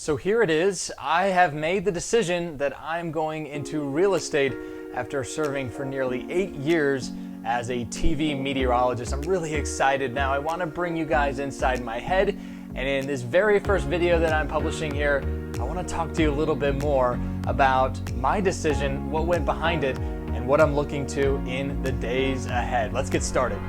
So here it is. I have made the decision that I'm going into real estate after serving for nearly 8 years as a TV meteorologist. I'm really excited now. I want to bring you guys inside my head. And in this very first video that I'm publishing here, I want to talk to you a little bit more about my decision, what went behind it, and what I'm looking to in the days ahead. Let's get started.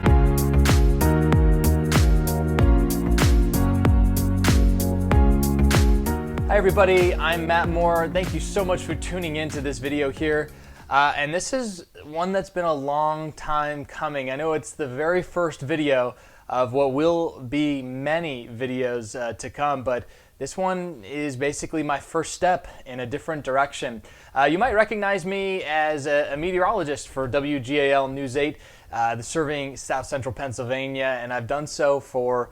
Hi everybody, I'm Matt Moore. Thank you so much for tuning into this video here. And this is one that's been a long time coming. I know it's the very first video of what will be many videos to come, but this one is basically my first step in a different direction. You might recognize me as a meteorologist for WGAL News 8, serving South Central Pennsylvania, and I've done so for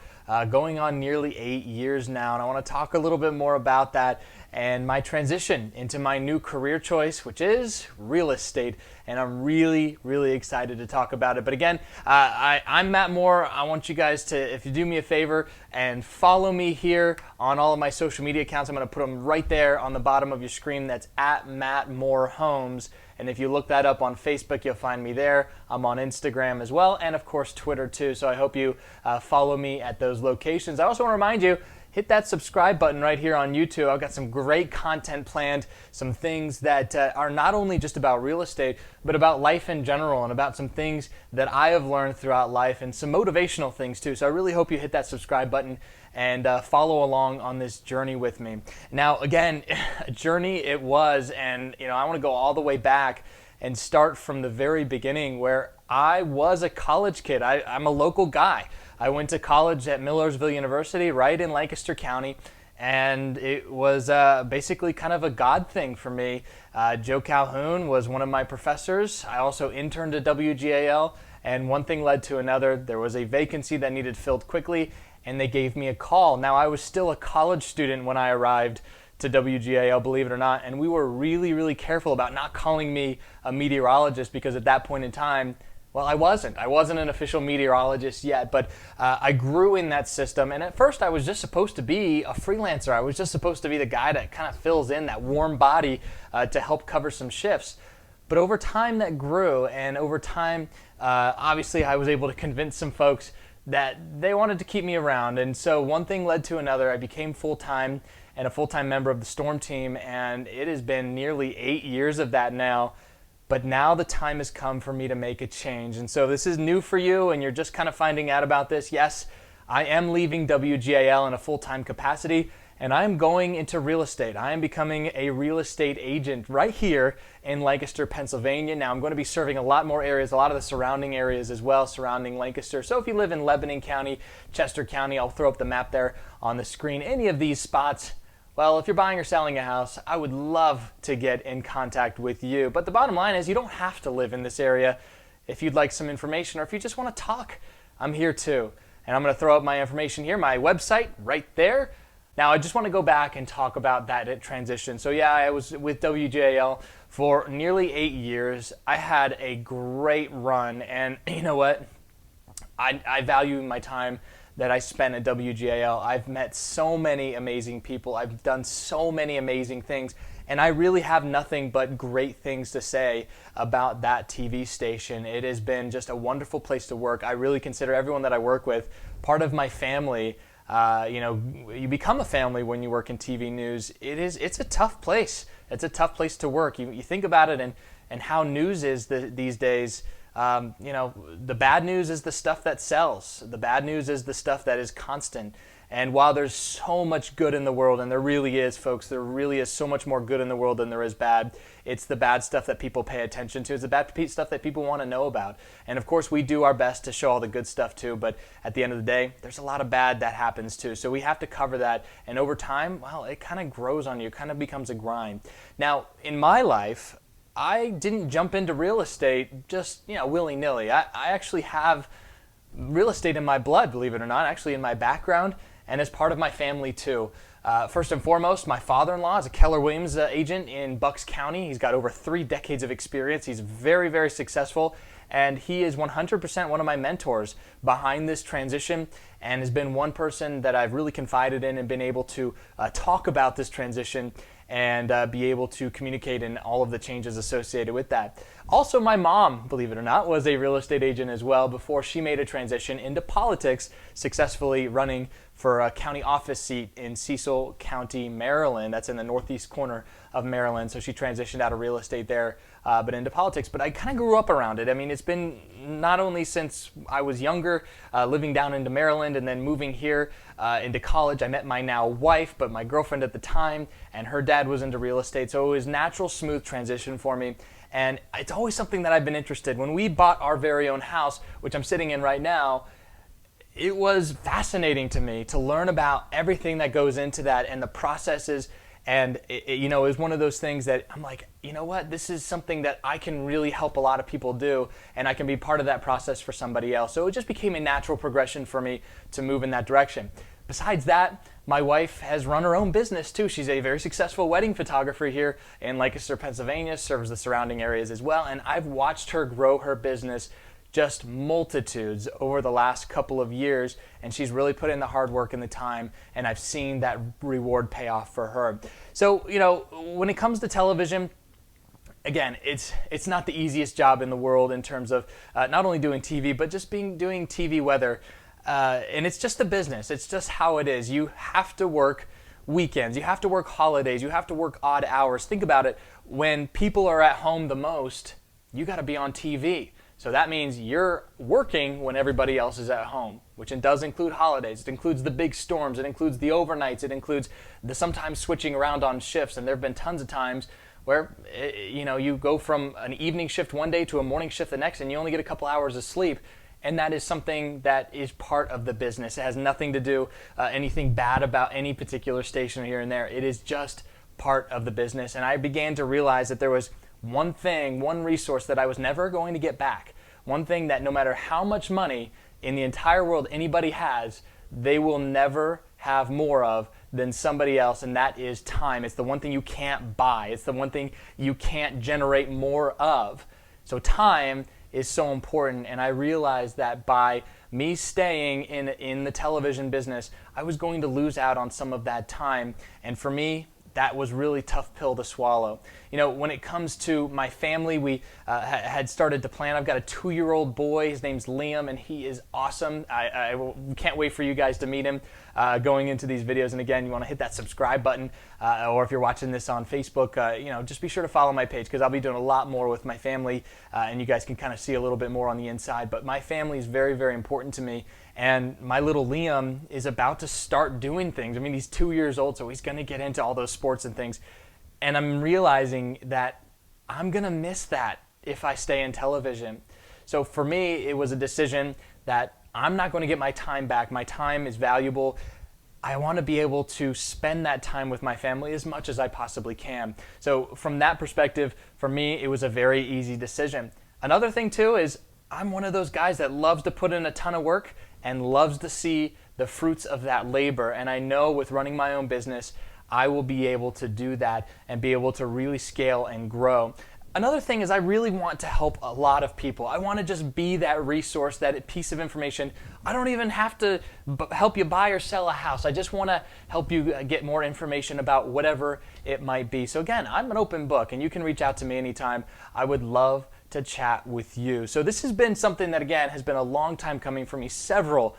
going on nearly 8 years now. And I want to talk a little bit more about that and my transition into my new career choice, which is real estate. And I'm really, really excited to talk about it. But again, I'm Matt Moore. I want you guys to, if you do me a favor and follow me here on all of my social media accounts, I'm going to put them right there on the bottom of your screen. That's at Matt Moore Homes. And if you look that up on Facebook, you'll find me there. I'm on Instagram as well, and of course Twitter too. So I hope you follow me at those locations. I also want to remind you, hit that subscribe button right here on YouTube. I've got some great content planned, some things that are not only just about real estate, but about life in general and about some things that I have learned throughout life and some motivational things too. So I really hope you hit that subscribe button and follow along on this journey with me. Now, again, a journey it was, and I want to go all the way back and start from the very beginning where I was a college kid. I'm a local guy. I went to college at Millersville University right in Lancaster County, and it was basically kind of a God thing for me. Joe Calhoun was one of my professors. I also interned at WGAL, and one thing led to another. There was a vacancy that needed filled quickly, and they gave me a call. Now, I was still a college student when I arrived to WGAL, believe it or not, and we were really, really careful about not calling me a meteorologist because at that point in time, well, I wasn't an official meteorologist yet, but I grew in that system. And at first I was just supposed to be a freelancer. I was just supposed to be the guy that kind of fills in that warm body to help cover some shifts. But over time that grew, and over time, obviously I was able to convince some folks that they wanted to keep me around. And so one thing led to another. I became full-time and a full-time member of the Storm team, and it has been nearly 8 years of that now. But now the time has come for me to make a change. And so this is new for you and you're just kind of finding out about this. Yes, I am leaving WGAL in a full-time capacity, and I'm going into real estate. I am becoming a real estate agent right here in Lancaster, Pennsylvania. Now I'm going to be serving a lot more areas, a lot of the surrounding areas as well, surrounding Lancaster. So if you live in Lebanon County, Chester County, I'll throw up the map there on the screen. Any of these spots, well, if you're buying or selling a house, I would love to get in contact with you. But the bottom line is you don't have to live in this area. If you'd like some information or if you just want to talk, I'm here too. And I'm going to throw up my information here, my website right there. Now, I just want to go back and talk about that transition. So yeah, I was with WGAL for nearly 8 years. I had a great run, and you know what? I value my time that I spent at WGAL. I've met so many amazing people. I've done so many amazing things, and I really have nothing but great things to say about that TV station. It has been just a wonderful place to work. I really consider everyone that I work with part of my family. You become a family when you work in TV news. It's a tough place. It's a tough place to work. You think about it and how news is these days. The bad news is the stuff that sells. The bad news is the stuff that is constant. And while there's so much good in the world, and there really is, folks, there really is so much more good in the world than there is bad, it's the bad stuff that people pay attention to. It's the bad stuff that people want to know about. And of course, we do our best to show all the good stuff too, but at the end of the day, there's a lot of bad that happens too. So we have to cover that. And over time, well, it kind of grows on you. It kind of becomes a grind. Now, in my life, I didn't jump into real estate just, willy-nilly. I actually have real estate in my blood, believe it or not, actually in my background and as part of my family too. First and foremost, my father-in-law is a Keller Williams agent in Berks County. He's got over 3 decades of experience. He's very, very successful. and he is 100% one of my mentors behind this transition, and has been one person that I've really confided in and been able to talk about this transition and be able to communicate in all of the changes associated with that. Also, my mom, believe it or not, was a real estate agent as well before she made a transition into politics, successfully running for a county office seat in Cecil County, Maryland. That's in the northeast corner of Maryland. So she transitioned out of real estate there, but into politics. But I kind of grew up around it. I mean, it's been not only since I was younger, living down into Maryland and then moving here into college. I met my now wife, but my girlfriend at the time, and her dad was into real estate. So it was natural, smooth transition for me. And it's always something that I've been interested in. When we bought our very own house, which I'm sitting in right now, it was fascinating to me to learn about everything that goes into that and the processes. And it was one of those things that I'm like, you know what, this is something that I can really help a lot of people do, and I can be part of that process for somebody else. So it just became a natural progression for me to move in that direction. Besides that, my wife has run her own business too. She's a very successful wedding photographer here in Lancaster, Pennsylvania, serves the surrounding areas as well. And I've watched her grow her business just multitudes over the last couple of years, and she's really put in the hard work and the time, and I've seen that reward pay off for her. So, when it comes to television, again, it's not the easiest job in the world in terms of not only doing TV, but just doing TV weather. And it's just a business. It's just how it is. You have to work weekends. You have to work holidays. You have to work odd hours. Think about it. When people are at home the most, you got to be on TV. So that means you're working when everybody else is at home, which it does include holidays. It includes the big storms. It includes the overnights. It includes the sometimes switching around on shifts. And there have been tons of times where you go from an evening shift one day to a morning shift the next, and you only get a couple hours of sleep. And that is something that is part of the business. It has nothing to do anything bad about any particular station here and there. It is just part of the business. And I began to realize that there was one resource that I was never going to get back. One thing that no matter how much money in the entire world anybody has, they will never have more of than somebody else, and that is time. It's the one thing you can't buy. It's the one thing you can't generate more of. So time is so important, and I realized that by me staying in the television business, I was going to lose out on some of that time. And for me, that was really tough pill to swallow. When it comes to my family, we had started to plan. I've got a 2-year-old boy. His name's Liam, and he is awesome. I can't wait for you guys to meet him going into these videos. And again, you want to hit that subscribe button, or if you're watching this on Facebook, just be sure to follow my page, because I'll be doing a lot more with my family, and you guys can kind of see a little bit more on the inside. But my family is very, very important to me. And my little Liam is about to start doing things. I mean, he's 2 years old, so he's going to get into all those sports and things. And I'm realizing that I'm going to miss that if I stay in television. So for me, it was a decision that I'm not going to get my time back. My time is valuable. I want to be able to spend that time with my family as much as I possibly can. So from that perspective, for me, it was a very easy decision. Another thing too is I'm one of those guys that loves to put in a ton of work and loves to see the fruits of that labor. And I know with running my own business, I will be able to do that and be able to really scale and grow. Another thing is I really want to help a lot of people. I want to just be that resource, that piece of information. I don't even have to help you buy or sell a house. I just want to help you get more information about whatever it might be. So again, I'm an open book, and you can reach out to me anytime. I would love to chat with you. So this has been something that, again, has been a long time coming for me, several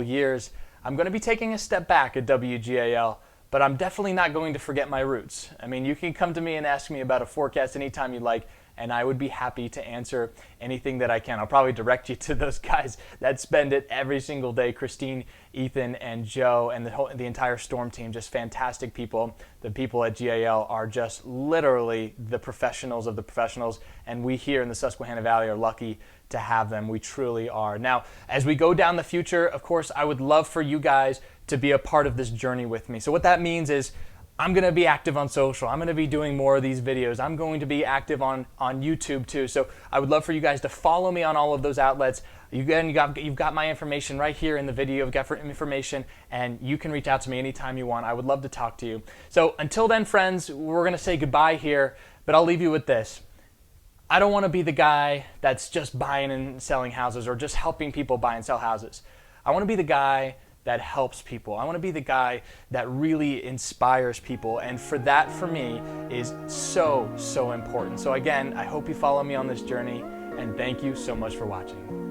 years. I'm going to be taking a step back at WGAL, but I'm definitely not going to forget my roots. I mean, you can come to me and ask me about a forecast anytime you like, and I would be happy to answer anything that I can. I'll probably direct you to those guys that spend it every single day, Christine, Ethan, and Joe, and the entire Storm team, just fantastic people. The people at GAL are just literally the professionals of the professionals, and we here in the Susquehanna Valley are lucky to have them. We truly are. Now, as we go down the future, of course, I would love for you guys to be a part of this journey with me. So what that means is I'm going to be active on social. I'm going to be doing more of these videos. I'm going to be active on YouTube too. So I would love for you guys to follow me on all of those outlets. You've got my information right here in the video. You've got information, and you can reach out to me anytime you want. I would love to talk to you. So until then, friends, we're going to say goodbye here, but I'll leave you with this. I don't want to be the guy that's just buying and selling houses or just helping people buy and sell houses. I want to be the guy that helps people. I want to be the guy that really inspires people. And for that, for me, is so, so important. So again, I hope you follow me on this journey, and thank you so much for watching.